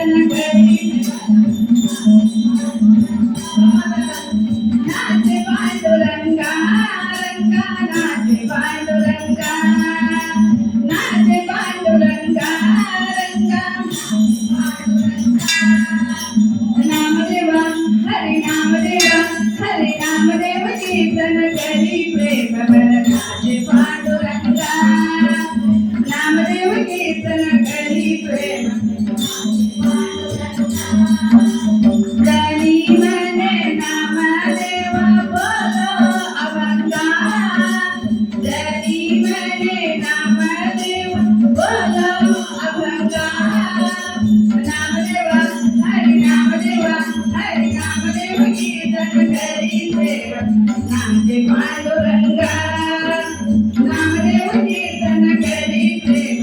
कीर्तन करी नाचे पांडुरंगा रंगा नाचे पांडुरंगा नाचे पांडुरंगा रंगा नामदेवा हरि नामदेवा हरि नामदेव कीर्तन करी प्रेम भर नाचे पांडुरंगा नामदेव कीर्तन करी प्रेम जनी मने नामदेव बोलो अभंगा जनी मने नामदेव बोलो अभंगा नामदेवा हरि नामदेवा हरि नामदेव कीर्तन करी प्रेम नामदेव पांडुरंगा नामदेव कीर्तन करी प्रेम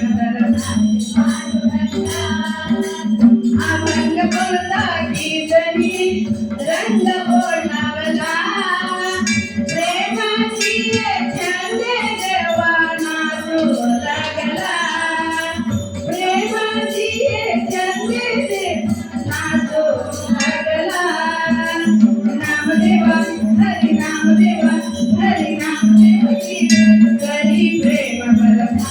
अभंग बोलता कीर्तनी रंग बोलावला प्रेमाची छंद देवाना तो लागला प्रेमाची छंद देवाना तो लागला नामदेवा हरि नामदेवा हरि नामदेव कीर्तन करी प्रेम रंगा